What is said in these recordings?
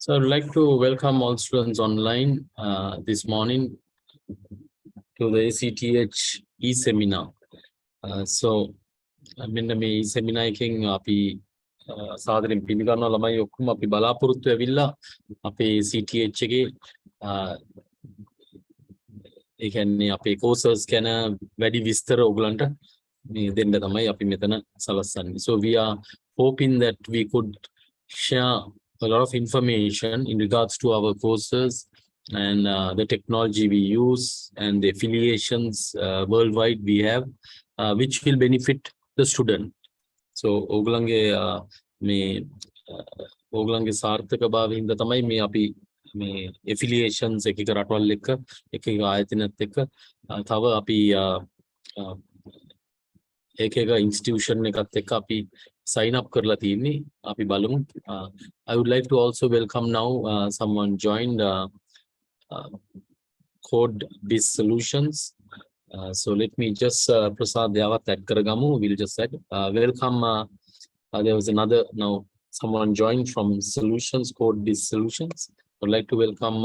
So I'd like to welcome all students online this morning to the ACTH eSeminar. So මෙන්න මේ eSeminar එකෙන් අපි සාදරයෙන් පිළිගන්නවා ළමයි ඔක්කොම අපි බලාපොරොත්තු වෙවිලා අපේ ACTH එකේ ඒ කියන්නේ අපේ courses ගැන වැඩි විස්තර ඔයගලන්ට මේ දෙන්න තමයි අපි මෙතන සලස්සන්නේ. So we are hoping that we could share a lot of information in regards to our courses and the technology we use and the affiliations worldwide we have, which will benefit the student. So ඕගලන්ගේ මේ ඕගලන්ගේ සාර්ථකභාවය හින්දා තමයි මේ අපි මේ affiliations එක රටවල් එක්ක එක ආයතනත් එක්ක තව අපි එක institution එකත් එක්ක අපි sign up කරලා තියෙන්නේ අපි බලමු. I would like to also welcome now someone joined Code Biz Solutions. So let me just Prasad Devat add karagamu. We'll just add welcome. There was another now someone joined from Solutions, Code Biz Solutions. I'd like to welcome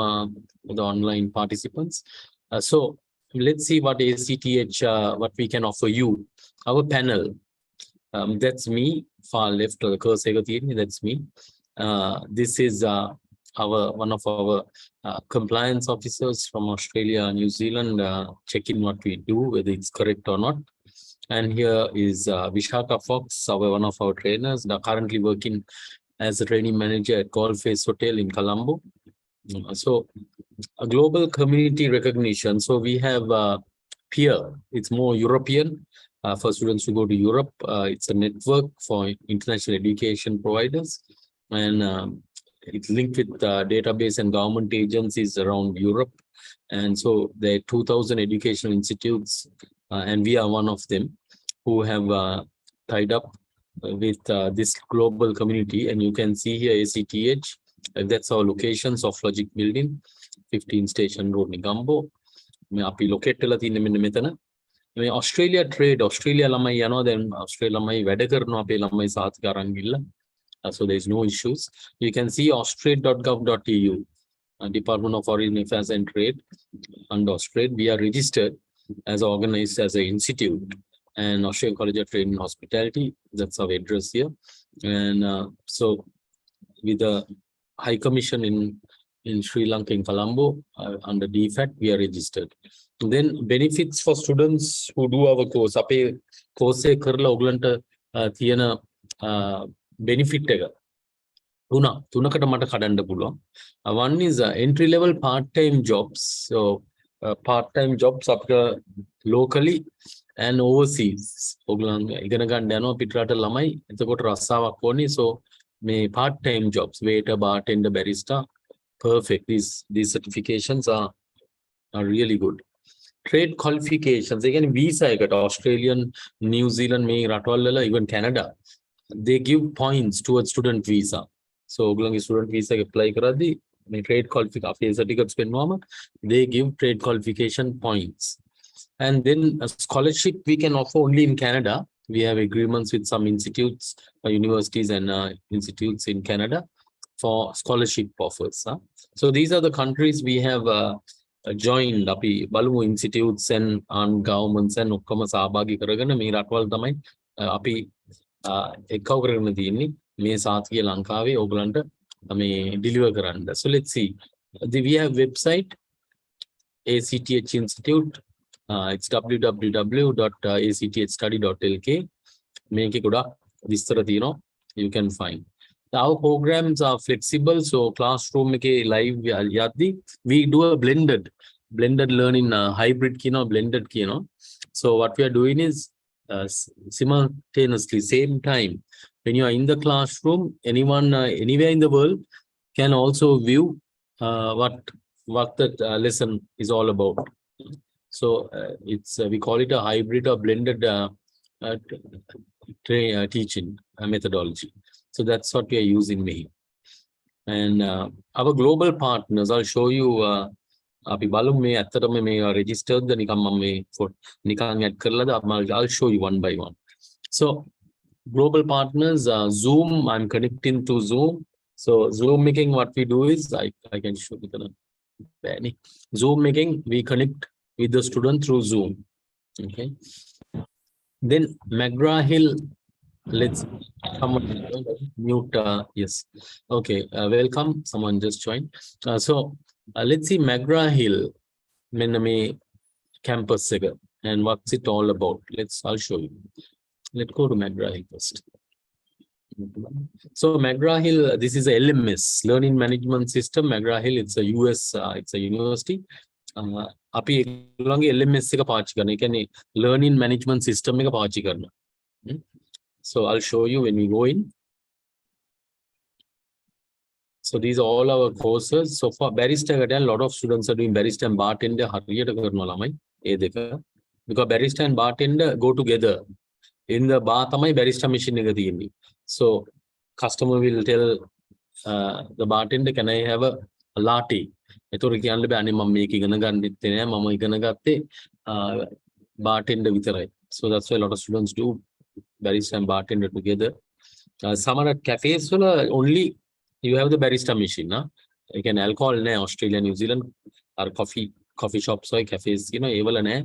the online participants. So let's see what ACTH what we can offer you. Our panel. That's me, far left of the cursor. That's me. This is our one of our compliance officers from Australia, New Zealand, checking what we do, whether it's correct or not. And here is Vishaka Fox, one of our trainers, currently working as a training manager at Golf Face Hotel in Colombo. So a global community recognition. So we have peer. It's more European. For students to go to Europe, it's a network for international education providers, and it's linked with database and government agencies around Europe. And so there are 2,000 educational institutes, and we are one of them who have tied up with this global community. And you can see here ACTH, that's our locations of Logic Building, 15 Station Road, Negombo. We located in මේ Australia trade, Australia ළමයි යනවා දැන් Australia ළමයි වැඩ කරනවා අපේ ළමයි සාතික අරන් ගිහලා. So there is no issues. You can see austrade.gov.au, Department of Foreign Affairs and Trade. Under Austrade, we are registered as organized as an institute, and Australian College of Trade and Hospitality, that's our address here. And so with the High Commission in Sri Lanka, in Colombo, under DFAT, we are registered. Then benefits for students who do our course. අපේ course එක කරලා ඔයගලන්ට තියෙන benefit එක තුනකට මට කඩන්න පුළුවන්. One is entry level part-time jobs. So part-time jobs අපිට locally and overseas. ඔයගලන් ඉගෙන ගන්න යනවා පිටරට ළමයි. එතකොට රස්සාවක් ඕනේ. So මේ part-time jobs, waiter, bartender, barista, perfect. These certifications are really good. Trade qualifications, again visa eකට Australian, New Zealand, මේ රටවල් වල even Canada, they give points towards student visa. So ඔයගොල්ලන්ගේ student visa එක apply කරද්දී මේ trade qualification certificates පෙන්වුවම they give trade qualification points. And then a scholarship we can offer only in Canada. We have agreements with some institutes, universities and institutes in Canada for scholarship offers. So these are the countries we have joined අපි බලමු institutes and governments and ඔක්කොම සහභාගී කරගෙන මේ රටවල් තමයි අපි එක්කව කරගෙන තියෙන්නේ මේ සාතිකය ලංකාවේ ඕගලන්ට මේ deliver කරන්න. So let's see. We have website ACTH Institute. It's www.acthstudy.lk. මේකේ ගොඩක් විස්තර තියෙනවා. You can find. Our programs are flexible, so classroom ke live yaddi we do a blended learning, hybrid blended So what we are doing is simultaneously same time when you are in the classroom, anyone anywhere in the world can also view what that lesson is all about. So it's we call it a hybrid or blended teaching methodology. So that's what we are using here. And our global partners, I'll show you. අපි බලමු මේ ඇත්තටම මේ registered නිකන් මම මේ නිකන් add කරලාද I'll show you one by one. So global partners, Zoom, I'm connecting to Zoom. So Zoom meeting, what we do is I can show you the Zoom meeting. We connect with the student through Zoom. Okay. Then McGraw-Hill. Let's someone mute. Yes. Okay. Welcome. Someone just joined. Let's see McGraw-Hill. Mename campus and what's it all about. I'll show you. Let's go to McGraw-Hill first. So McGraw-Hill, this is a LMS, Learning Management System. McGraw-Hill, it's a US, it's a university. අපි ඒගොල්ලන්ගේ LMS එක පාවිච්චි කරන. ඒ කියන්නේ learning management system එක පාවිච්චි කරන. So I'll show you when we go in. So these are all our courses. So for barrister, a lot of students are doing barrister and bartender. හරියට කරනවා ළමයි ඒ දෙක. Because barrister and bartender go together. In the bar තමයි barrister machine එක තියෙන්නේ. So customer will tell the bartender, can I have a latte? ඒතොර කියන්න බෑ අනේ මම මේක ඉගෙන ගන්නෙත් නෑ මම ඉගෙන ගත්තේ bartender විතරයි. So that's why a lot of students do barista and bartender together. Some are at cafes වල only you have the barista machine. You can alcohol නෑ Australia, New Zealand or coffee shops or cafes ඒ වල නෑ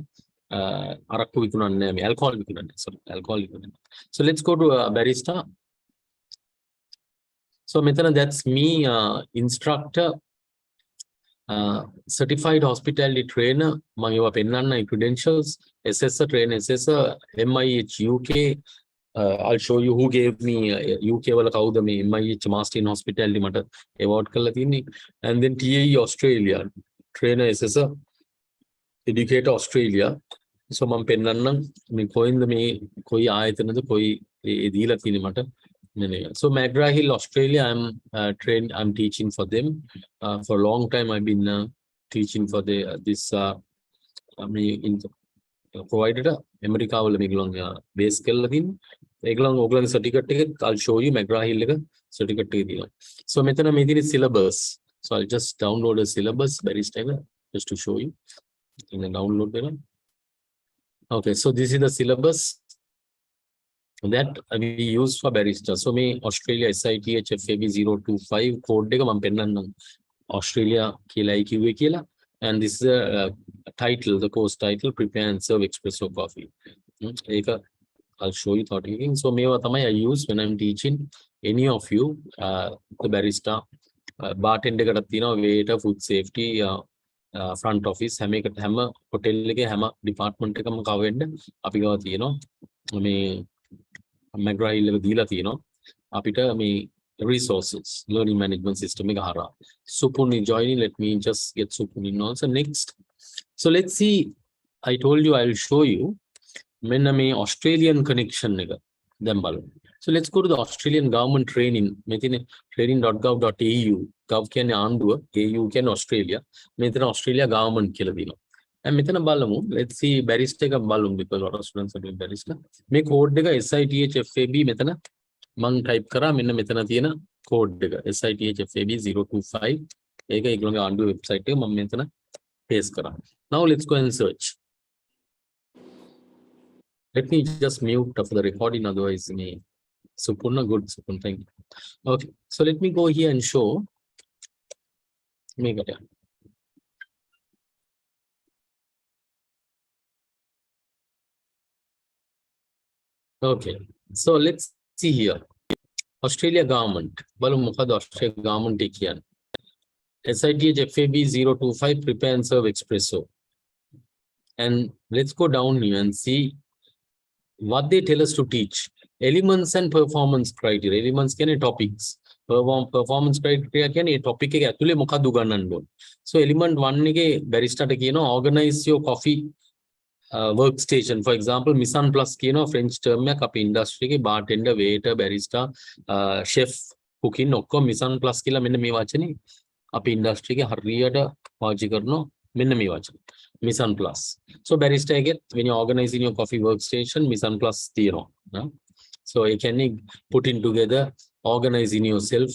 අරක්කු විකුණන්නේ නෑ මේ alcohol විකුණන්නේ. Sorry, alcohol විකුණන්නේ. So let's go to barista. So මෙතන that's me, instructor, certified hospitality trainer. මම ඒවා පෙන්නන්න credentials, assessor, trainer, assessor, MIH UK. I'll show you who gave me UK වල කවුද මේ MIH master in hospitality මට award කරලා තියෙන්නේ. And then TAE Australia, trainer, assessor, educator Australia. So මම පෙන්නන්නම් මේ කොයින්ද මේ කොයි ආයතනද කොයි දීලා තියෙන්නේ මට. So McGraw-Hill Australia, I'm teaching for them. For a long time I've been teaching for this provided America වල මේගොල්ලන් base කරලා තින්නේ. ඒගොල්ලන් ඕගොල්ලන්ගේ certificate එක I'll show you McGraw-Hill එක certificate එක තියෙනවා. So මෙතන මේ තියෙන syllabus. So I'll just download a syllabus barista එක just to show you. In the download there. Okay, so this is the syllabus that we use for barista. So me Australia SITH FAB 025 code එක මම පෙන්නන්නම් Australia කියලා IQA කියලා. And this is a title, the course title, prepare and serve espresso coffee. I'll show you thought taking. So මේවා තමයි I use when I'm teaching any of you the barista. Bartender එකටත් තියෙනවා waiter, food safety, front office, හැම hotel එකේ හැම department එකම cover වෙන්න අපි ගාව තියෙනවා මේ McGraw-Hill එක දීලා තියෙනවා අපිට මේ resources, learning management system එක හරහා. Supun is joining. Let me just get Supun in also. Next, so let's see, I told you I'll show you මෙන්න මේ Australian connection එක දැන් බලමු. So let's go to the Australian government training. මෙතන training.gov.au. gov කියන්නේ ආණ්ඩුව, au කියන්නේ Australia. මෙතන Australia government කියලා දිනවා. And මෙතන බලමු. Let's see barista එක බලමු because a lot of students are doing barista. මේ code එක SITH FAB මෙතන මම type කරා මෙන්න මෙතන තියෙන code එක SITH FAB 025. ඒක ඒගොල්ලෝගේ ආණ්ඩුව website එක මම මෙතන paste කරා. Now let's go and search. Let me just mute for the recording, otherwise me. Supurna, good Supurna, thank you. Okay, so let me go here and show. Make it. Okay, so let's see here. Australia government. Balu mukhad Australia government tikian. SITH FAB 025 prepare and serve espresso. And let's go down here and see what they tell us to teach. Elements and performance criteria. Elements can topics. Performance criteria can a topic actually මොකක්ද උගන්වන්න ඕන. So element 1 එකේ barista ට කියනවා organize your coffee workstation. For example, Mission Plus කියනවා French term එකක් අපේ industry එකේ bartender, waiter, barista, chef, cooking ඔක්කොම Mission Plus කියලා මෙන්න මේ වචනේ අපේ industry එකේ හරියට පාවිච්චි කරනවා මෙන්න මේ වචනේ. Mission Plus. So barista again, when you're organizing your coffee workstation, Mission Plus තියෙනවා. So you can put in together, organizing yourself.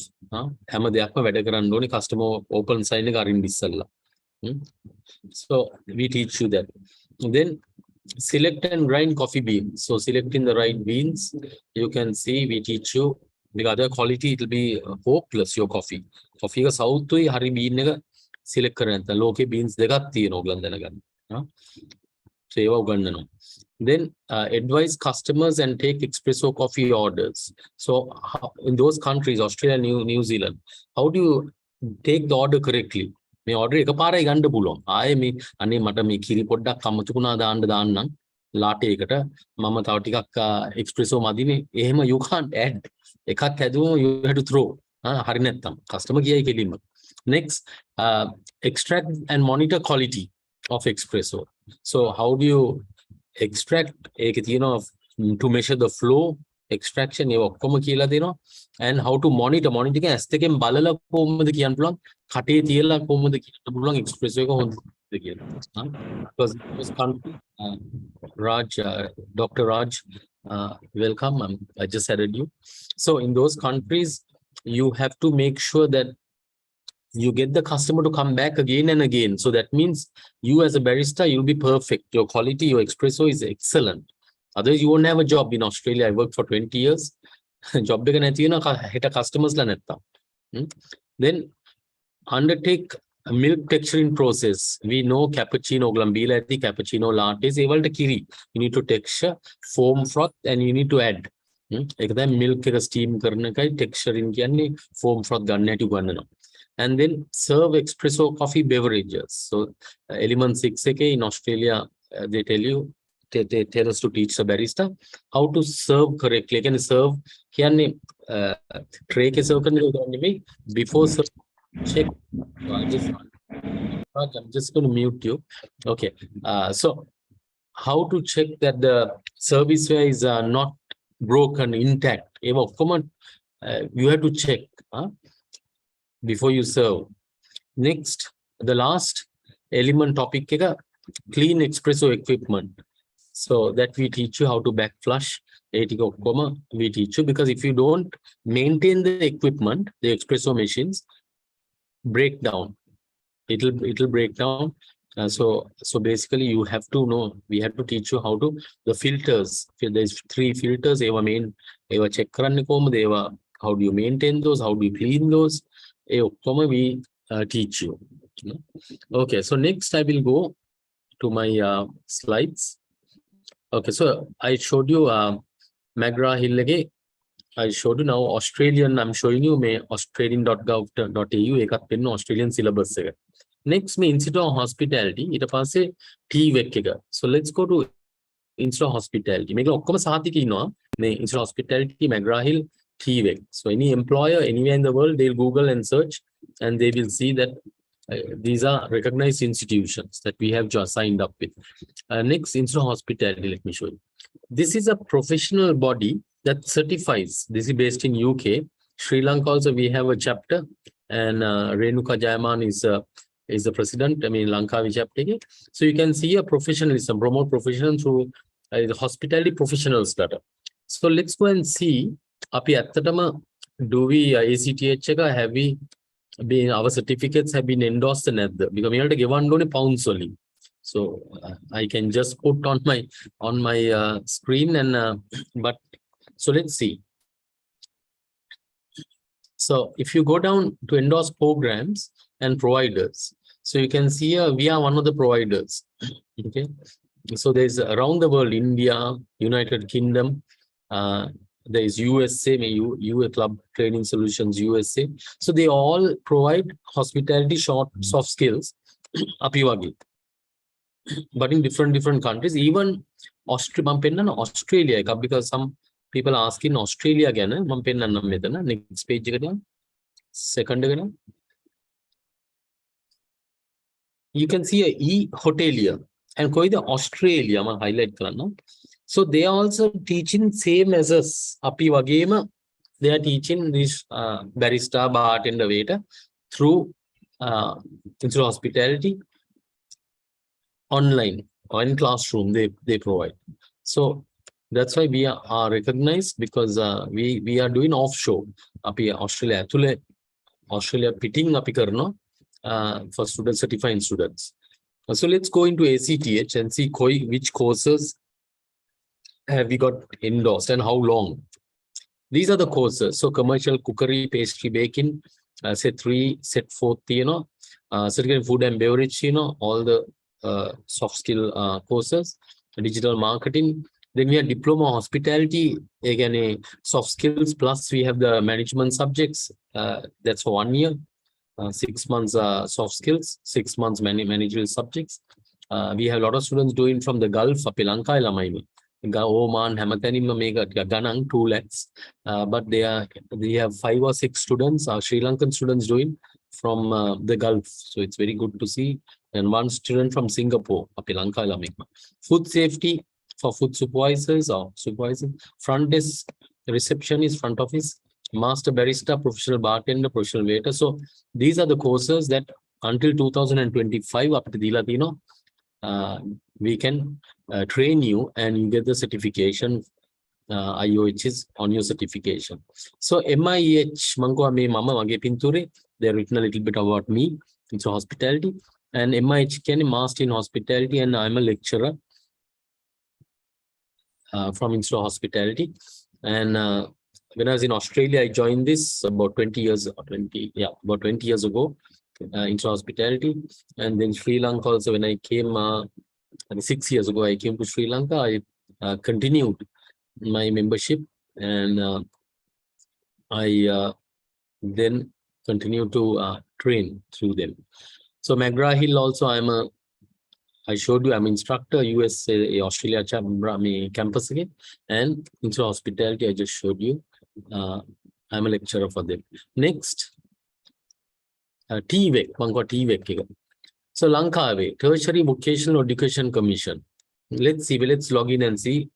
හැම දෙයක්ම වැඩ කරන්න ඕනේ customer open sign එක අරින්න ඉස්සෙල්ලා. So we teach you that. Then select and grind coffee beans. So selecting the right beans, you can see we teach you because other quality it will be hopeless your coffee. Coffee ka south to hari bean එක select කරන්න නැත්නම් ලෝකේ beans දෙකක් තියෙනවා ඔයගලන් දැනගන්න. So ඒවා උගන්වනවා. Then advise customers and take espresso coffee orders. So in those countries, Australia, New Zealand, how do you take the order correctly? මේ order එකපාරයි ගන්න පුළුවන්. ආයේ මේ අනේ මට මේ කිරි පොඩ්ඩක් අමතුකුණා දාන්නම් ලාටේ එකට මම තව ටිකක් espresso මදිනේ. එහෙම you can't add. එකක් හැදුවම you have to throw. හරි නැත්තම් customer කියයි කෙලින්ම. Next, extract and monitor quality of espresso. So how do you extract to measure the flow extraction and how to monitor එක ඇස් දෙකෙන් බලලා කොහොමද කියන්න පුළුවන් කටේ තියලා කොහොමද කියන්න පුළුවන් espresso එක හොඳද කියලා. Because this country, Raj, Dr. Raj, welcome. I just added you. So in those countries you have to make sure that you get the customer to come back again and again. So that means you as a barista, you'll be perfect. Your quality, your espresso is excellent. Otherwise, you won't have a job in Australia. I worked for 20 years. Job එක නැති වෙනවා හෙට customers ලා නැත්තම්. Then undertake a milk texturing process. We know cappuccino, ඔයගලන් බීලා ඇති cappuccino, lattes ඒ වලට කිරි. You need to texture, foam froth and you need to add. ඒක තමයි milk එක steam කරන එකයි texturing කියන්නේ foam froth ගන්න හැටි උගන්වනවා. And then serve espresso coffee beverages. So element 6 in Australia, they tell you, they tell us to teach the barista how to serve correctly. Can serve tray ke serve before serve, check. I'm just going to mute you. Okay. So how to check that the serviceware is not broken, intact. You have to check. Before you serve. Next, the last element topic, clean espresso equipment. So that we teach you how to back flush. We teach you because if you don't maintain the equipment, the espresso machines break down. It'll break down. So basically you have to know, we have to teach you how to, the filters. There's 3 filters. Eva check how do you maintain those? How do you clean those? We teach you. Okay, so next I will go to my slides. Okay, so I showed you McGraw-Hill. I showed you now Australian. I'm showing you australian.gov.au එකත් වෙන්න Australian syllabus එක. Next me Institute of Hospitality ඊට පස්සේ TVEC එක. So let's go to Institute of Hospitality. මේක ඔක්කොම සාතික ඉන්නවා. මේ Institute of Hospitality McGraw-Hill TVEC. So any employer anywhere in the world, they'll Google and search and they will see that these are recognized institutions that we have just signed up with. Next, Institute of Hospitality, let me show you. This is a professional body that certifies. This is based in UK. Sri Lanka also we have a chapter and Renuka Jayaman is the president. I mean Lanka chapter. So you can see a professionalism, promote professional through the hospitality professionals data. So let's go and see. Do we ACTH have we been, our certificates have been endorsed and because we have to give one pounds only. So I can just put on my screen and but so let's see. So if you go down to endorse programs and providers, so you can see we are one of the providers. Okay, so there's around the world, India, United Kingdom, there is USA, UA Club Training Solutions USA. So they all provide hospitality soft skills, but in different countries. Even Australia, because some people are asking Australia again. Next page again. Second again. You can see a e-hotelier and Australia highlight karana. So they are also teaching same as us. They are teaching this barista, bartender, waiter through Institute of Hospitality online or in classroom. They provide. So that's why we are recognized because we are doing offshore. Australia pitting for students, certifying students. So let's go into ACTH and see which courses have we got endorsed and how long. These are the courses. So commercial cookery, pastry baking, set 3, set 4, certificate in food and beverage, all the soft skill courses, digital marketing. Then we have diploma hospitality, again, soft skills, plus we have the management subjects. That's for 1 year. 6 months soft skills, 6 months managerial subjects. We have a lot of students doing from the Gulf, අපේ ලංකාවේ ළමයිනේ. Oman, හැමතැනින්ම මේක ගණන් 2 lakhs. But they have 5 or 6 students, Sri Lankan students doing from the Gulf. So it's very good to see. And 1 student from Singapore, අපේ ලංකාවේ ළමයික්ම. Food safety for food supervisors or supervisors. Front desk, receptionist, front office. Master barista, professional bartender, professional waiter. So these are the courses that until 2025 up to Dilatino, we can train you and you get the certification. IOH is on your certification. So MIH, Mango Me Mama Mage Pinture, they've written a little bit about me. It's hospitality. And MIH can master in hospitality, and I'm a lecturer from Institute of Hospitality. And when I was in Australia, I joined this about 20 years ago, into hospitality. And then Sri Lanka also, when I came 6 years ago, I came to Sri Lanka. I continued my membership, and I then continued to train through them. So McGraw-Hill also, I showed you, I'm instructor, USA, Australia campus again, and into hospitality, I just showed you. I'm a lecturer for them. Next, TVEC, TVEC. So Lankawe, Tertiary Vocational Education Commission. Let's log in and see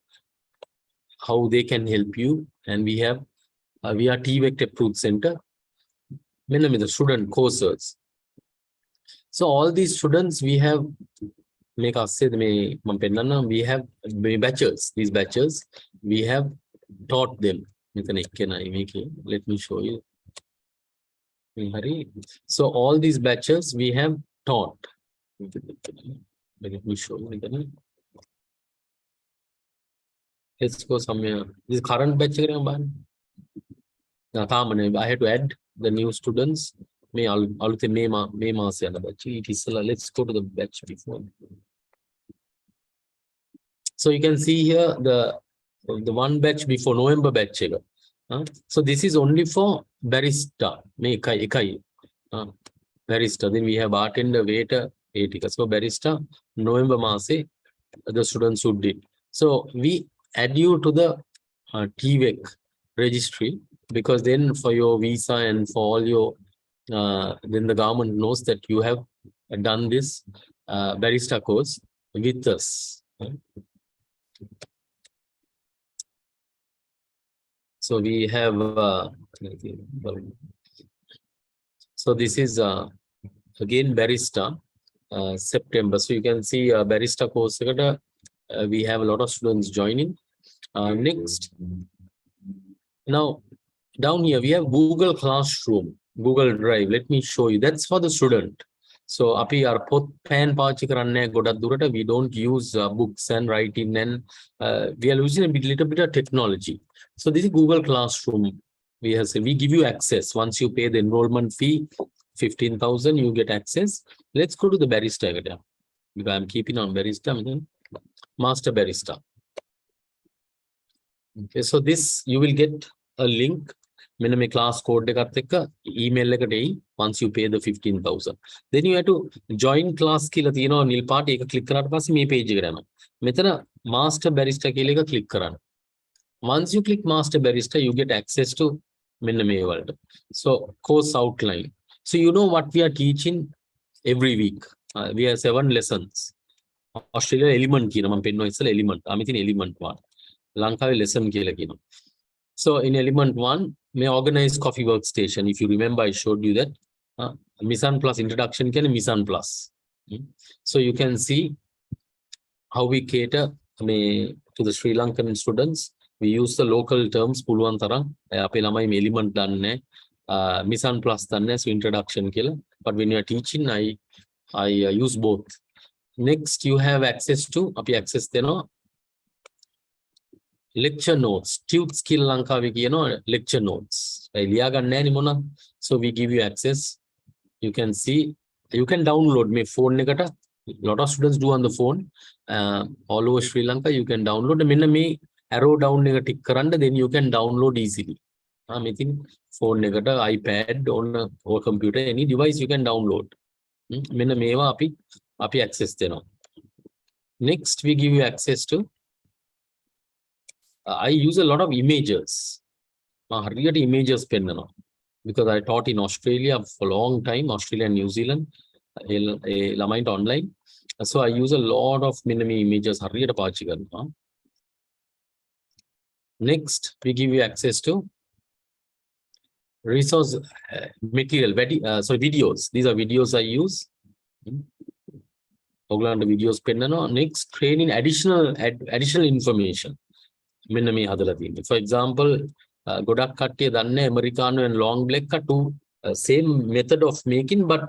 how they can help you. And we are TVEC approved center. The student courses. So all these students, we have we have batches. These batches, we have taught them. Let me show you. So all these batches we have taught. Let me show you again. Let's go somewhere. This current batch. I had to add the new students. Let's go to the batch before. So you can see here the one batch before November batch. So this is only for barista. Barista. Then we have bartender, waiter, so barista, November Mase, the students who did. So we add you to the TVEC registry, because then for your visa and for all your, then the government knows that you have done this barista course with us. So we have, so this is again barista, September. So you can see barista course. We have a lot of students joining. Next, now down here we have Google Classroom, Google Drive. Let me show you. That's for the student. So up here, we don't use books and writing, and we are using a little bit of technology. So this is Google Classroom. We give you access. Once you pay the enrollment fee, 15,000, you get access. Let's go to the barista. Because I'm keeping on barista, master barista. Okay, so this, you will get a link. Class code email once you pay the 15,000. Then you have to join class nil part click page master barista click. Once you click master barista, you get access to world. So course outline. So you know what we are teaching every week. We have 7 lessons. Australia element element. Element 1. Lanka lesson So in element 1, may organize coffee workstation. If you remember, I showed you that. Misan plus introduction can Misan plus. So you can see how we cater to the Sri Lankan students. We use the local terms. Puluwan tarang. Element danne. Misan plus danne. So introduction killer. But when you are teaching, I use both. Next, you have access to access lecture notes tube skill ලංකාවේ කියනවා lecture notes ලියා ගන්න නැහැ නේ මොනවා so we give you access you can see you can download මේ phone එකට lot of students do on the phone all over Sri Lanka you can download මෙන්න මේ arrow down එක tick කරන්න then you can download easily මෙතින් phone එකට iPad on or computer any device you can download මෙන්න මේවා අපි access දෙනවා next we give you access to I use a lot of images හරියට images පෙන්නනවා because I taught in Australia for a long time Australia and New Zealand ළමයින්ට online so I use a lot of minimi images හරියට පාවිච්චි කරනවා next we give you access to resource material videos these are videos I use ඔයගලන්ට videos පෙන්නනවා next training additional information මෙන්න මේ හදලා තියෙන්නේ for example ගොඩක් කට්ටිය දන්නේ Americano and long black are two same method of making but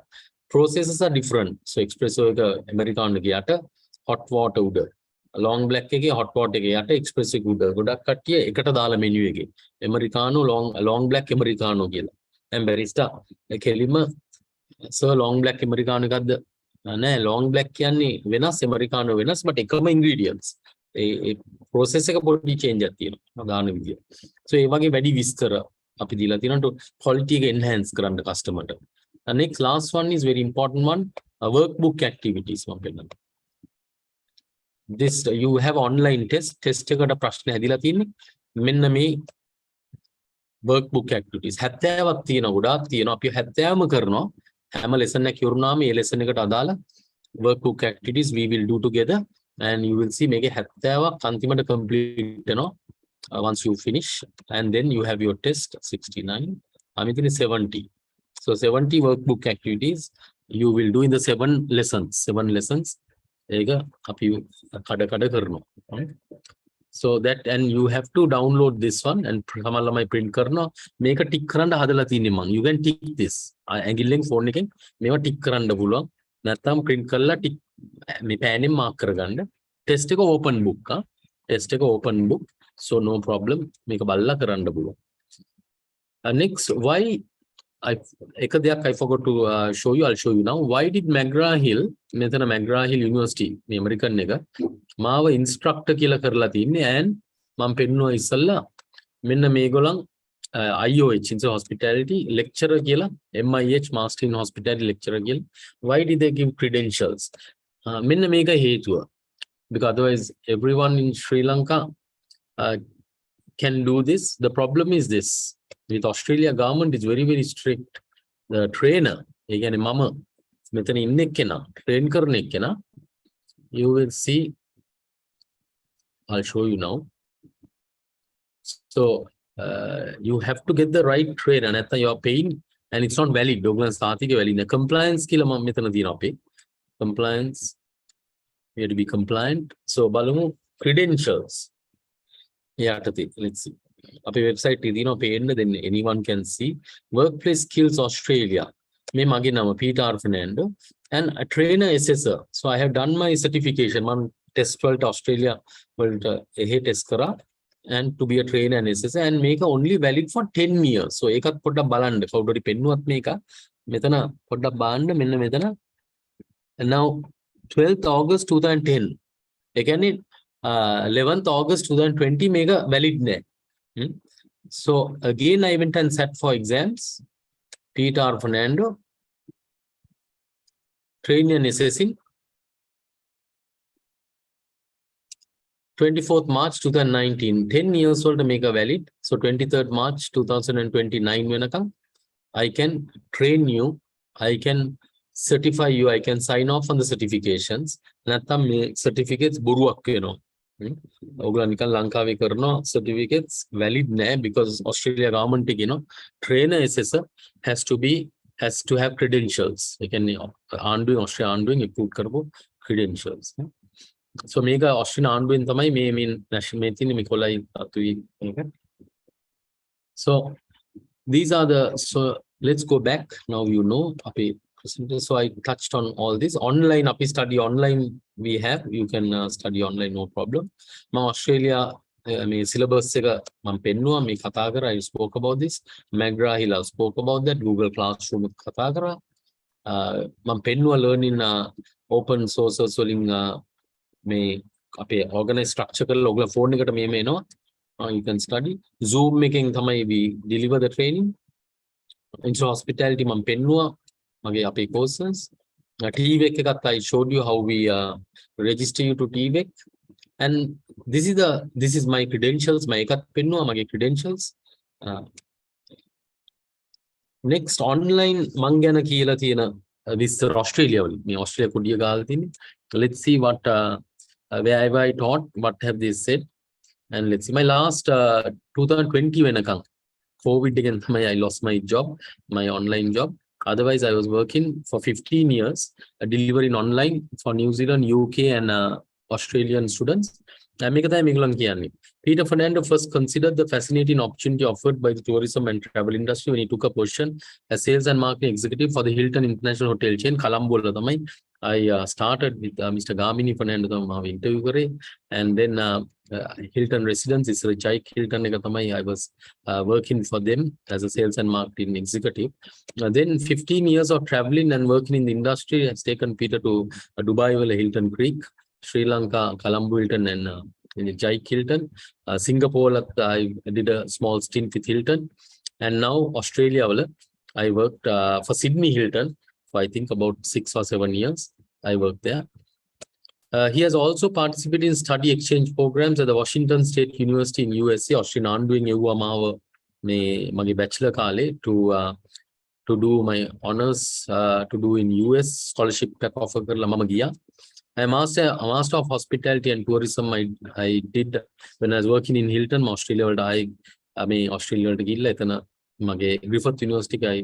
processes are different so espresso එක Americano ගියට hot water උඩ long black එකේ hot water එකේ යට espresso එක උඩ ගොඩක් කට්ටිය එකට දාලා menu එකේ Americano long black Americano කියලා දැන් barista කෙලිම sir long black Americano එකක්ද නෑ long black කියන්නේ වෙනස් Americano වෙනස් but එකම ingredients ඒ process එක පොඩි change එකක් තියෙනවා දාන විදිය so ඒ වගේ වැඩි විස්තර අපි දීලා තියෙනවා quality එක enhance කරන්න customer ට and next last one is very important one workbook activities මම පෙන්නනවා this you have online test එකට ප්‍රශ්න හැදිලා තියෙන්නේ මෙන්න මේ workbook activities 70ක් තියෙනවා ගොඩාක් තියෙනවා අපි 70ම කරනවා හැම lesson එකක් ඉවරුනාම ඒ lesson එකට අදාළ workbook activities we will do together and you will see මේකේ 70ක් අන්තිමට complete වෙනවා once you finish and then you have your test 69 අමිතින් 70 so 70 workbook activities you will do in the 7 lessons ඒක අපි කඩ කරනවා so that and you have to download this one and සමහර ළමයි print කරනවා මේක ටික් කරන්න හදලා තියෙන්නේ මම you can tick this ඇඟිල්ලෙන් phone එකෙන් මේවා ටික් කරන්න පුළුවන් නැත්නම් print කරලා ටික් මේ පෑනෙන් මාක් කරගන්න test එක open book so no problem මේක බලලා කරන්න පුළුවන් next why එක දෙයක් I forgot to show you I'll show you now why did McGraw-Hill මෙතන McGraw-Hill University මේ ඇමරිකන් එක මාව instructor කියලා කරලා තින්නේ and මම පෙන්නුවා ඉස්සල්ලා මෙන්න මේගොල්ලන් IOH in hospitality lecturer කියලා MIH master in hospitality lecturer කියලා why did they give credentials මෙන්න මේක හේතුව because otherwise everyone in Sri Lanka can do this the problem is this with Australia government is very strict the trainer ඒ කියන්නේ මම මෙතන ඉන්න එක්කෙනා train කරන එක්කෙනා you will see I'll show you now so you have to get the right trainer නැත්නම් you are paying and it's not valid ඔයගොල්ලන් සාතික valid නෑ compliance කියලා මම මෙතන දිනවා අපේ compliance we have to be compliant so බලමු credentials යටතේ let's see අපේ website එකේ දිනවා පේන්න then anyone can see workplace skills Australia මේ මගේ නම Peter Fernando and a trainer assessor so I have done my certification මම test වලට Australia වලට එහෙ test කරා and to be a trainer and assessor and make only valid for 10 years so ඒකත් පොඩ්ඩක් බලන්න කවුරුරි පෙන්නුවත් මේක මෙතන පොඩ්ඩක් බලන්න මෙන්න මෙතන now 12th August 2010 ඒ කියන්නේ 11th August 2020 මේක valid නෑ so again I went and sat for exams Peter Fernando training and assessing 24th March 2019 10 years old to make a valid so 23rd March 2029 වෙනකම් I can train you I can certify you I can sign off on the certifications නැත්නම් මේ certificates බොරුවක් වෙනවා ඔයගොල්ලෝ නිකන් ලංකාවේ කරන certificates valid නෑ because Australia government එක කියනවා trainer assessor has to have credentials ඒ කියන්නේ ආණ්ඩුවෙන් Australia ආණ්ඩුවෙන් approve කරපු credentials so මේක Australia ආණ්ඩුවෙන් තමයි මේ national මේ තියෙන මේකලයි අතුයි මේක so these are the so let's go back now you know අපේ so I touched on all this online api study online we have you can study online no problem now Australia මේ syllabus එක මම පෙන්නුවා මේ කතා කරා. I spoke about this. McGraw-Hill spoke about that. Google Classroom කතා කරා. මම පෙන්නුවා learning open sources වලින් මේ අපේ organize structure කරලා ඔයගොල්ලෝ phone එකට මෙහෙම එනවා. You can study. Zoom එකෙන් තමයි we deliver the training. Into hospitality මම පෙන්නුවා මගේ අපේ courses. TVEC එකත් I showed you how we register you to TVEC. And this is my credentials. My එකත් පෙන්නුවා මගේ credentials. Next online මං ගැන කියලා තියෙන විස්තර ඔස්ට්‍රේලියා වලින් මේ ඔස්ට්‍රේලියා කුඩිය ගාලා තින්නේ. Let's see what where have I taught, what have they said, and let's see my last 2020 වෙනකන් COVID again I lost my job, my online job. Otherwise I was working for 15 years delivering online for New Zealand, UK and Australian students. මේක තමයි මේගොල්ලන් කියන්නේ. Peter Fernando first considered the fascinating opportunity offered by the tourism and travel industry when he took a position as sales and marketing executive for the Hilton International Hotel chain Colombo වල තමයි I started with Mr. Gamini Fernando තමයි මාව interview කරේ, and then Hilton Residences Rechaik Hilton එක තමයි I was working for them as a sales and marketing executive. Then 15 years of traveling and working in the industry has taken Peter to Dubai වල Hilton Creek, Sri Lanka Colombo Hilton and in the Jaik Hilton. Singapore I did a small stint with Hilton, and now Australia I worked for Sydney Hilton for I think about 6 or 7 years. I worked there. He has also participated in study exchange programs at the Washington State University in USA. Australian doing my bachelor kale to do my honors to do in US scholarship offer කරලා මම ගියා. I master of hospitality and tourism I did when I was working in Hilton Australia වලට Australia වලට ගිහිල්ලා එතන මගේ Griffith University I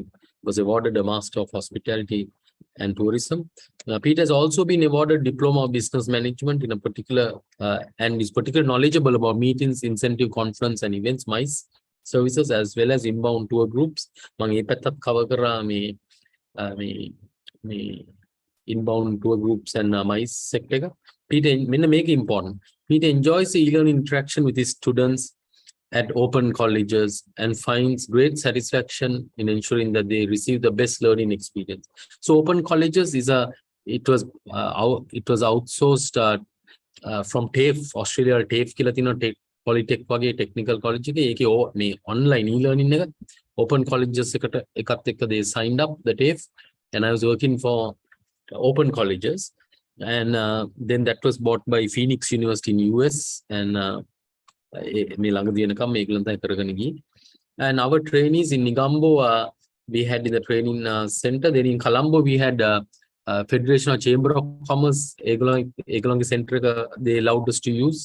was awarded a master of hospitality and tourism. Peter has also been awarded diploma of business management in a particular and is particularly knowledgeable about meetings, incentive conference and events MICE services as well as inbound tour groups. මම මේ පැත්තත් cover කරා මේ inbound tour groups and MICE sector. Peter make important. Peter enjoys the e-learning interaction with his students at open colleges and finds great satisfaction in ensuring that they receive the best learning experience. So open colleges it was outsourced from TAFE, Australia TAFE කියලා තියෙනවා Polytech වගේ technical college එකේ ඒකේ මේ online e-learning එක open colleges එකත් එක්ක they signed up the TAFE, and I was working for open colleges, and then that was bought by Phoenix University in US, and මේ ළඟදී එනකම් මේගොල්ලන් තමයි කරගෙන ගියේ. And our trainees in Negombo we had in the training center. Then in Colombo we had Federation of Chamber of Commerce ඒගොල්ලන්ගේ center එක they allowed us to use,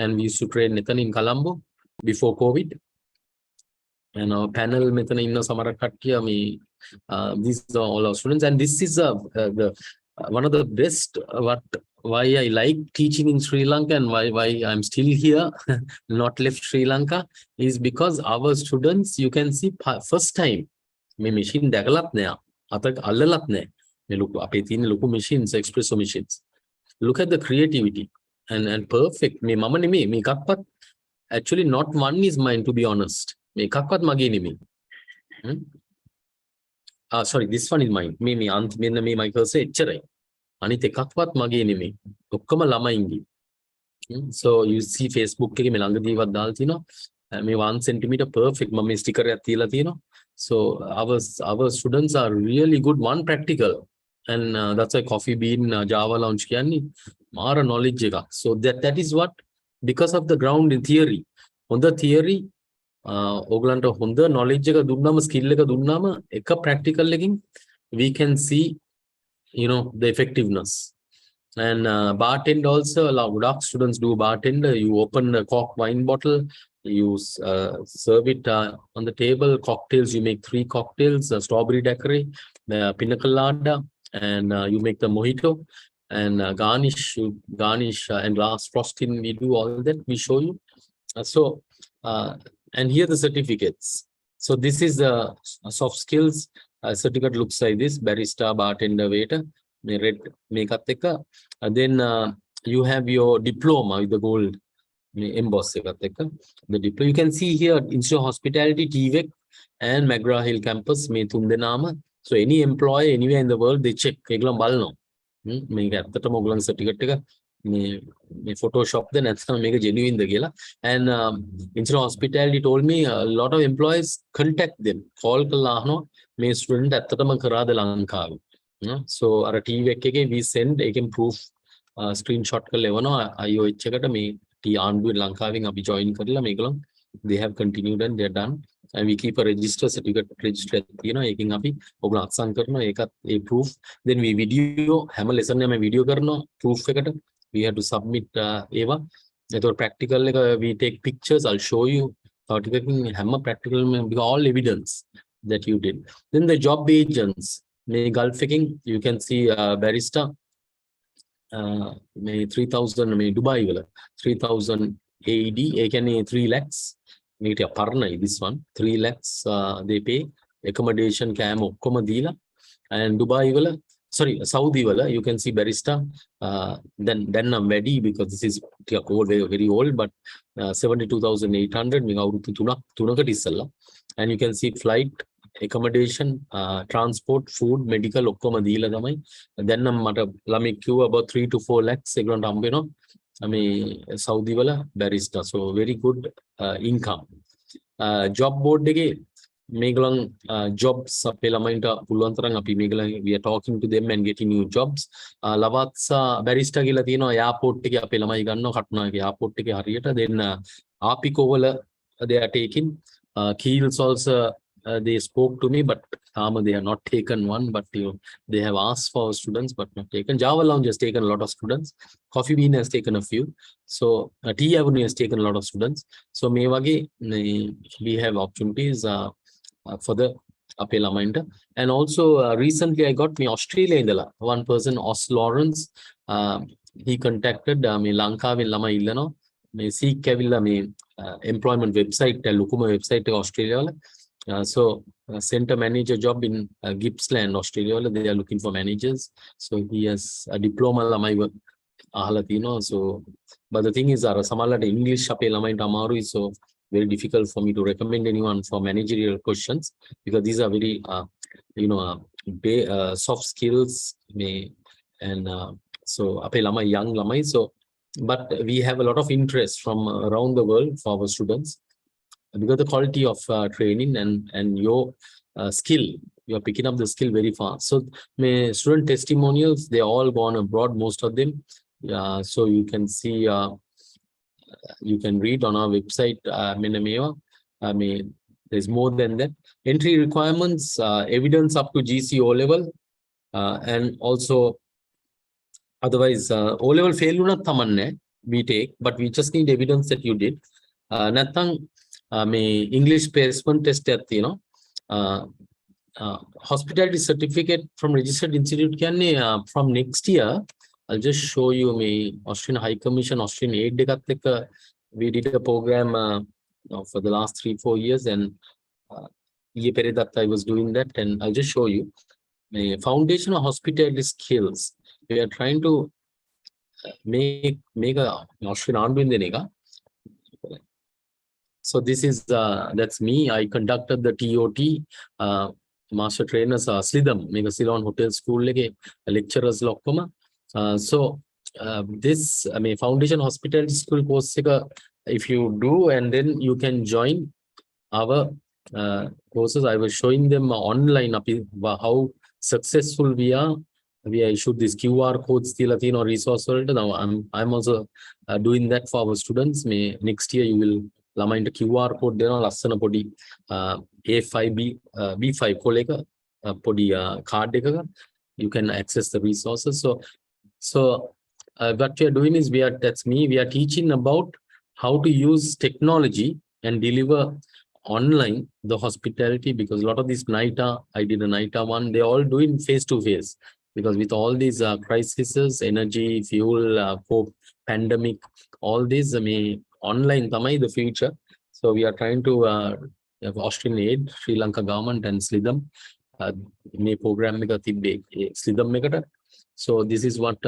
and we used to train එතන in Colombo before COVID. And our panel මෙතන ඉන්න සමහර කට්ටිය these are all our students, and this is one of the best why I like teaching in Sri Lanka and why I'm still here not left Sri Lanka is because our students, you can see first time මේ machine දැකලත් නෑ, අත අල්ලලත් නෑ, මේ ලොකු අපේ තියෙන ලොකු machines, espresso machines. Look at the creativity and perfect. මේ මම නෙමෙයි මේ එකක්වත්, actually not one is mine to be honest. මේ එකක්වත් මගේ නෙමෙයි. Sorry, this one is mine. මේ අන්ත මෙන්න මේ my cursor එච්චරයි. අනිත් එකක්වත් මගේ නෙමෙයි. ඔක්කොම ළමයින්ගේ. So you see Facebook එකේ මේ ළඟදීවත් දාලා තිනවා. මේ 1 centimeter perfect මම මේ sticker එකක් තියලා තියෙනවා. So our students are really good. One practical, and that's why Coffee Bean Java Lounge කියන්නේ මාර knowledge එකක්. So that is what, because of the ground in theory. On the theory ඕගලන්ට හොඳ knowledge එක දුන්නාම, skill එක දුන්නාම එක practical එකකින් we can see the effectiveness. And bartender also, a lot of students do bartender. You open a cork wine bottle, you serve it on the table. Cocktails, you make 3 cocktails, strawberry daiquiri, pina colada, and you make the mojito, and garnish and last frosting. We do all that, we show you. And here the certificates. So this is the soft skills certificate. Looks like this: barista, bartender, waiter. Red makeup. And then you have your diploma with the gold. emboss එකත් එක්ක the diploma. You can see here Institute of Hospitality, TVEC and McGraw Hill campus මේ තුන් දෙනාම. So any employer anywhere in the world they check ඒගොල්ලෝ බලනවා. මේක ඇත්තටම ඔයගොල්ලන්ගේ certificate එක මේ Photoshop ද නැත්නම් මේක genuine ද කියලා. And Institute of Hospitality told me a lot of employees contact them. Call කරලා අහනවා මේ student ඇත්තටම කරාද ලංකාවේ. So අර TVEC එකේ we send ඒකෙන් proof screenshot කරලා එවනවා IOH එකට මේ ආණ්ඩුවේ ලංකාවෙන් අපි join කරලා මේගොල්ලෝ they have continued and they are done. And we keep a register certificate register තියෙනවා ඒකෙන් අපි ඔයගොල්ලෝ අත්සන් කරනවා ඒකත් ඒ proof. Then we video හැම lesson එකම video කරනවා proof එකට we have to submit ඒවා. එතකොට practical එක we take pictures. I'll show you තව ටිකකින් හැම practical because all evidence that you did. Then the job agents මේ Gulf එකකින් you can see barrister may 3000 may Dubai වල 3000 AED ඒ කියන්නේ 3 lakhs මේක පරණයි this one 3 lakhs they pay accommodation කෑම ඔක්කොම දීලා. and Dubai වල sorry Saudi වල you can see barrister then I'm ready because this is old, very old but 72800 මේක අවුරුදු 3කට ඉස්සෙල්ලා. and you can see flight accommodation transport food medical ඔක්කොම දීලා තමයි. then මට ළමයි කිව්වා about 3 to 4 lakhs ඒගොල්ලන්ට හම්බ වෙනවා මේ Saudi වල barrister. so very good income. job board එකේ මේගොල්ලන් jobs අපේ ළමයින්ට පුළුවන් තරම් අපි මේගොල්ලන් we are talking to them and getting new jobs. ලවත්සා barrister කියලා තියෙනවා airport එකේ අපේ ළමයි ගන්නවා කටුනාගේ airport එකේ හරියට. then ආපිකෝ වල they are taking Keels also they spoke to me but they have not taken one but they have asked for students but not taken. Java Lounge has taken a lot of students. Coffee Bean has taken a few. So Tea Avenue has taken a lot of students. So මේ වගේ we have opportunities for the අපේ ළමයින්ට. and also recently I got me Australia ඉඳලා one person Os Lawrence he contacted මේ ලංකාවෙන් ළමයි ඉල්ලනවා මේ seek ඇවිල්ලා මේ employment website ලොකුම website එක Australia වල. So center manager job in Gippsland Australia they are looking for managers. So he has a diploma ළමයි අහලා තිනවා. so but the thing is අර සමහරවිට English අපේ ළමයින්ට අමාරුයි. so very difficult for me to recommend anyone for managerial questions because these are very soft skills and so අපේ ළමයි young ළමයි. so but we have a lot of interest from around the world for our students because the quality of training and your skill you are picking up the skill very fast. so my student testimonials they all gone abroad most of them. so you can see you can read on our website. I mean there's more than that. Entry requirements evidence up to GC O level and also otherwise O level fail unat tamanne we take but we just need evidence that you did. නැත්නම් මේ English placement test එකක් තියෙනවා. hospitality certificate from registered institute කියන්නේ from next year I'll just show you මේ Australian High Commission Australian Aid එකත් එක්ක we did a program for the last 3-4 years and ඊයේ පෙරේදත් I was doing that and I'll just show you මේ foundation of hospitality skills we are trying to make a Australian ආණ්ඩුවෙන් දෙන එක. so this is that's me. I conducted the TOT master trainers Slidham මේක Ceylon Hotel School එකේ lecturers ලොක්කම. so this foundation hospitality school course එක if you do and then you can join our courses. I was showing them online how successful we are. We issued these QR codes still or resource. Now I'm also doing that for our students. May next year you will ළමයින්ට QR code දෙනවා ලස්සන පොඩි A5B B5 කොලේක පොඩි card එකක you can access the resources. so what we are doing is that's me. We are teaching about how to use technology and deliver online the hospitality because a lot of these NITA I did a NITA one they all doing face to face because with all these crises energy fuel pandemic all these online tamai the future. so we are trying to have Australian Aid Sri Lanka government and Slidham මේ program එක තිබ්බේ Slidham එකට. so this is what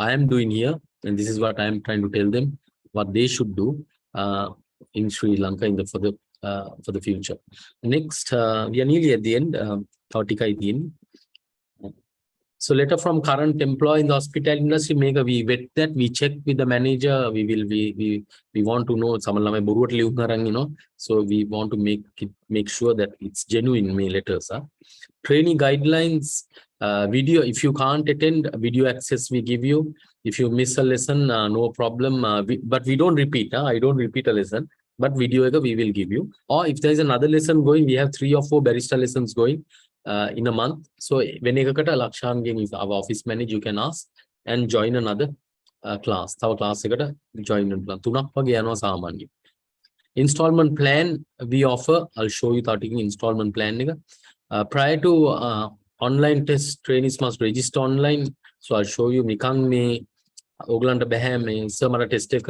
I am doing here and this is what I am trying to tell them what they should do in Sri Lanka for the future. Next, we are nearly at the end. So letter from current employee in the hospital industry, we vet that, we check with the manager, we want to know, so we want to make sure that it's genuine letters. Training guidelines, video, if you can't attend, video access we give you. If you miss a lesson, no problem, but we don't repeat. I don't repeat a lesson, but video we will give you. Or if there is another lesson going, we have 3 or 4 barista lessons going in a month. So when Lakshan is our office manager, you can ask and join another class. Our class join. Installment plan we offer. I'll show you 30 installment plan. Prior to online test, trainees must register online. So I'll show you. Nikang me Oglanda Baham summer test we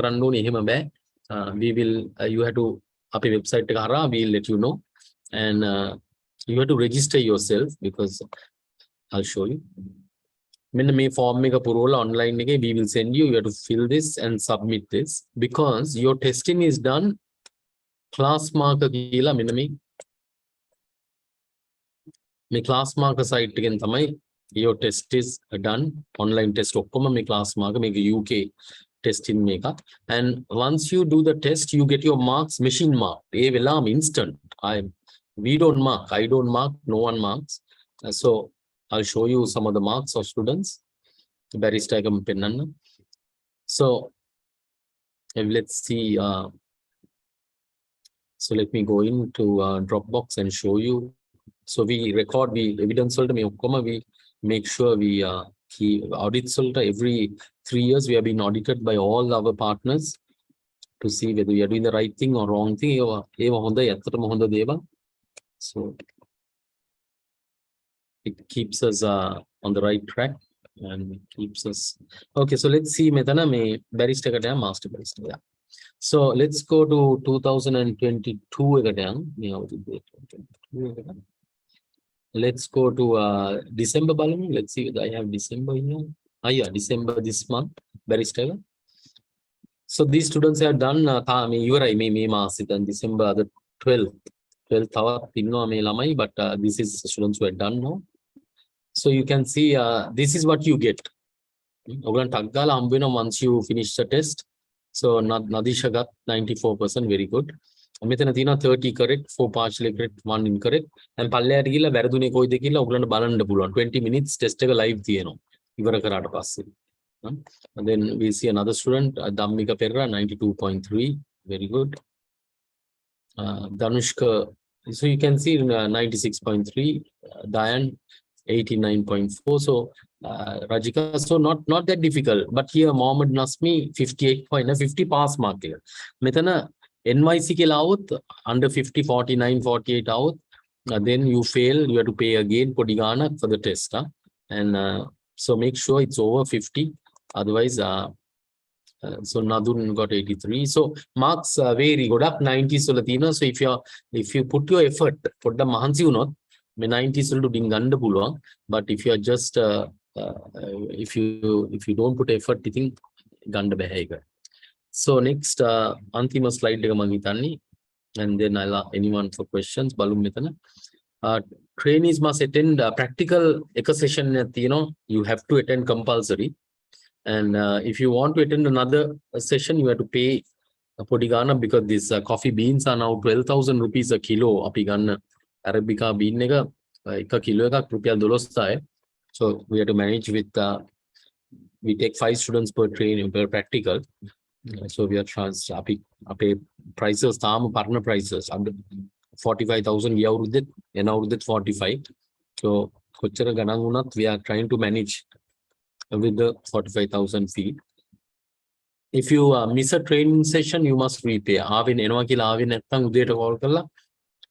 will you have to up a website we'll let you know, and you have to register yourself because I'll show you. Form online we will send you. You have to fill this and submit this because your testing is done. Class marker class marker site again your test is done. Online test class marker UK testing maker, and once you do the test, you get your marks machine marked. Instant. We don't mark. I don't mark. No one marks. So I'll show you some of the marks of students. So let's see. So let me go into Dropbox and show you. So we record, we evidence we make sure we audit every 3 years. We have been audited by all our partners to see whether we are doing the right thing or wrong thing. So it keeps us on the right track and keeps us. Okay, so let's see. Barista master barista. Yeah. So let's go to 2022 again. Let's go to December. Let's see whether I have December here. Yeah, December this month. Barista. So these students have done December the 12th. 12th, but this is students who are done now. So you can see this is what you get. Once you finish the test. So Nadisha got 94%, very good. 30 correct, 4 partially correct, 1 incorrect. And 20 minutes test live. And then we see another student, Dhammika Perra, 92.3, very good. Danushka, so you can see 96.3, Diane 89.4. So Rajika, so not that difficult, but here Mohammed Nasmi 50 pass mark here. Metana NYC ke out under 50, 49, 48 out. Then you fail, you have to pay again Podigana for the test. And so make sure it's over 50. Otherwise, so Nadun got 83. So marks vary, good up 90 Solatina. So if you put your effort, put the Mahansi not, 90 to Dinganda Pulwa, but if you are just if you don't put effort, you think Ganda behavior. So next Antima slide and then I'll anyone for questions. Balum Mitana. Trainees must attend practical eco session. You have to attend compulsory. And if you want to attend another session, you have to pay Podigana because these coffee beans are now 12,000 rupees a kilo. Apigan Arabica bean nega kilo rupiah dolosta. So we have to manage with we take 5 students per training per practical. So we are prices partner prices under 45,000 we are and now 45. So we are trying to manage with the 45,000 feet. If you miss a training session, you must repay.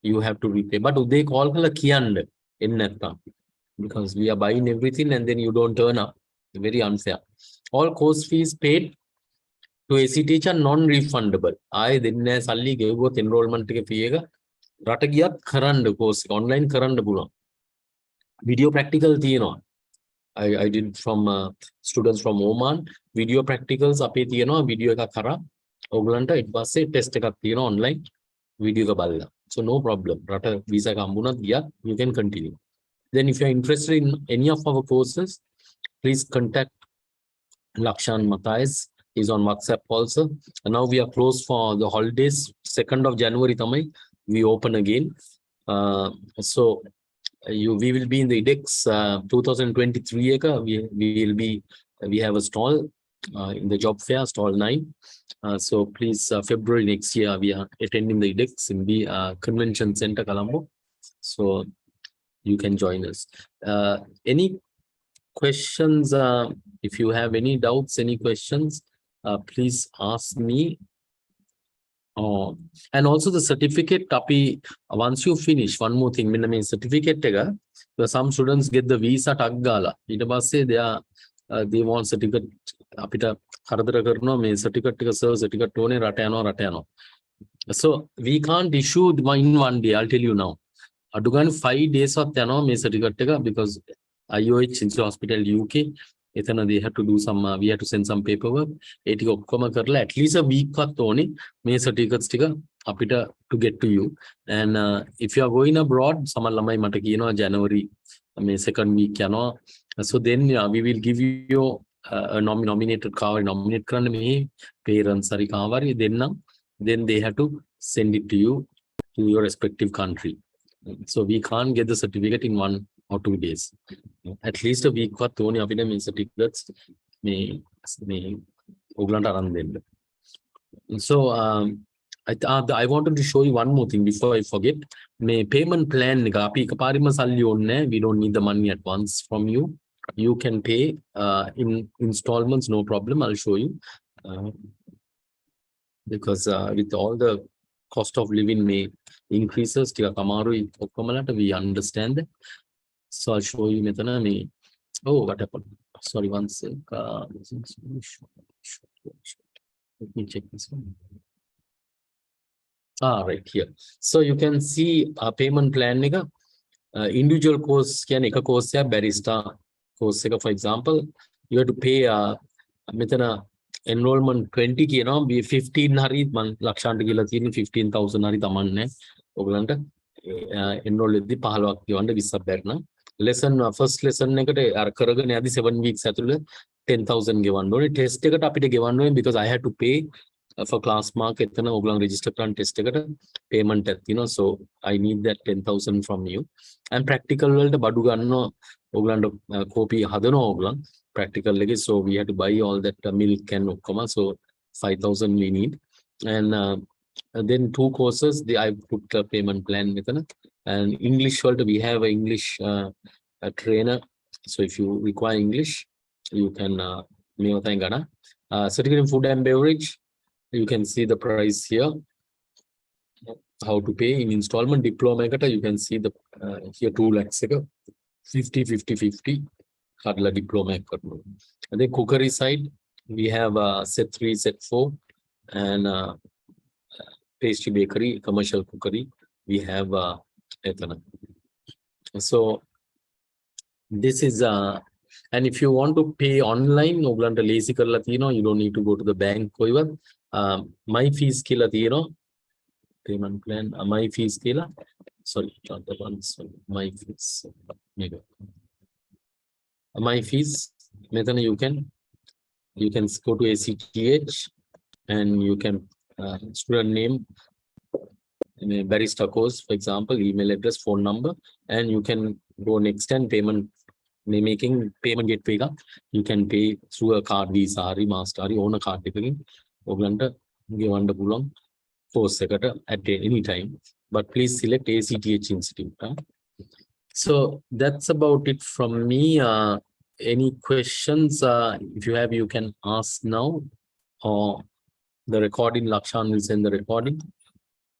You have to repay. But they call in because we are buying everything and then you don't turn up. Very unfair. All course fees paid to AC teacher non-refundable. I didn't salli gave both enrollment fee. Ratagia course online video practical I did from students from Oman. Video practicals video ka khara. ඔයගලන්ට ඊට පස්සේ test එකක් තියෙනවා online video එක බලලා. So no problem. රට visa එක හම්බුණත් ගියත් you can continue. Then if you are interested in any of our courses, please contact Lakshan Matthias. Is on WhatsApp also. And now we are closed for the holidays. 2nd of January tamai we open again. So we will be in the IDEX 2023 eka. We have a stall in the job fair, stall 9. So please, February next year we are attending the IDEX in the convention center Colombo. So you can join us. Any questions? If you have any doubts, any questions, please ask me. And also the certificate copy. Once you finish, one more thing, mean certificate some students get the visa tag gala. They want certificate. Apita කරදර කරනවා මේ certificate එක sir certificate ඕනේ රට යනවා. So we can't issue in one day. I'll tell you now. අඩු ගන්න 5 days වත් යනවා මේ certificate එක because IOH Institute Hospital UK එතන they have to do some we have to send some paperwork ඒ ටික ඔක්කොම කරලා at least a week වත් ඕනේ මේ certificates ටික අපිට to get to you. And if you are going abroad සමහර ළමයි මට කියනවා January මේ second week යනවා. So then we will give you a nominated car nominate කරන්න මේ parents හරි කාවරි දෙන්නම්. Then they have to send it to you to your respective country. So we can't get the certificate in 1 or 2 days. At least a week වත් ඕනේ අපිට මේ certificates මේ ඔයගලන්ට අරන් දෙන්න. So I wanted to show you one more thing before I forget. මේ payment plan එක අපි එකපාරින්ම සල්ලි ඕනේ. We don't need the money at once from you. You can pay in installments, no problem. I'll show you. Because with all the cost of living may increases we understand that. So I'll show you metana me. Oh, what happened? Sorry, one sec. Let me check this one. Right here. So you can see a payment plan nigga. Individual course can eka course ya barista course for example you have to pay metana enrollment 20 කියනවා 15 හරි මම ලක්ෂාන්ට කියලා තියෙන 15000 හරි තමන්නේ ඔයගලන්ට enroll වෙද්දි 15ක් ගෙවන්න 20ක් බැරිනම් lesson first lesson එකට අර කරගෙන යද්දි 7 weeks ඇතුළත 10000 ගෙවන්න ඕනේ test එකට අපිට ගෙවන්න ඕනේ because I had to pay for class mark එතන ඔයගලන් register කරන test එකට payment එකක් තියෙනවා so I need that 10000 from you and practical වලට බඩු ගන්නවා ඔයගලන්ට copy හදනවා ඔයගලන් practical leg. So we had to buy all that milk and okoma. So 5000 we need. And then 2 courses. I put a payment plan with and English world. We have an English a trainer. So if you require English, you can certificate in food and beverage. You can see the price here. How to pay in installment diploma. You can see the here 2 lakhs 50. Kadla diploma. And then cookery side, we have set 3, set 4, and pastry bakery, commercial cookery. We have etana. So this is and if you want to pay online, oglanta lazy karla tino, you don't need to go to the bank. My fees kila tino payment plan. My fees kila. Sorry, not the ones. My fees. Maybe. My fees, Methana, you can go to ACTH and you can student name, barista course, for example, email address, phone number, and you can go next and payment making payment gateway. You can pay through a card, Visa, Master, own a card ticket, Oglanta, give under Pulam, course at any time. But please select ACTH Institute. So that's about it from me. Any questions? If you have, you can ask now, or the recording. Lakshan will send the recording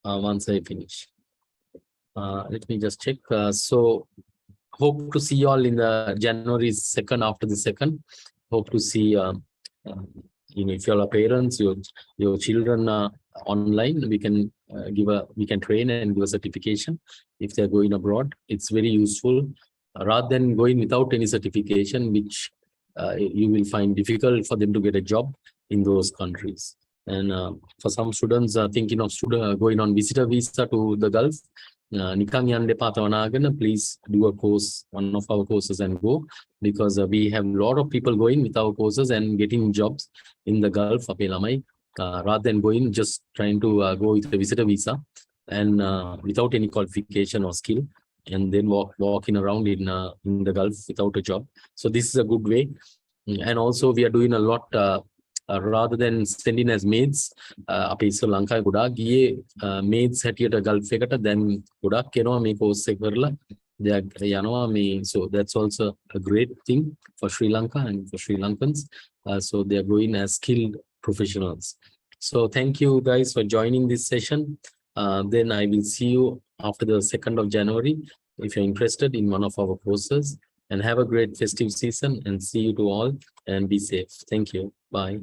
once I finish. Let me just check. So hope to see you all in the January 2nd. After the 2nd, hope to see. If you are parents, your children online, we can we can train and give a certification if they are going abroad. It's very useful rather than going without any certification, which you will find difficult for them to get a job in those countries. And for some students thinking of going on visitor visa to the Gulf, නිකන් යන්න එපා තවනාගෙන, please do a course, one of our courses, and go, because we have a lot of people going with our courses and getting jobs in the Gulf අපේ ළමයි, rather than going just trying to go with a visitor visa and without any qualification or skill, and then walking around in the Gulf without a job. So this is a good way. And also we are doing a lot rather than sending as maids. අපේ ඉස්සර ලංකාවේ ගොඩාක් ගියේ maids හැටියට Gulf එකට, දැන් ගොඩාක් එනවා මේ course එක කරලා දෙයක් යනවා මේ. So that's also a great thing for Sri Lanka and for Sri Lankans. So they are going as skilled professionals. So thank you guys for joining this session. Then I will see you after the 2nd of January if you're interested in one of our courses. And have a great festive season, and see you to all, and be safe. Thank you. Bye.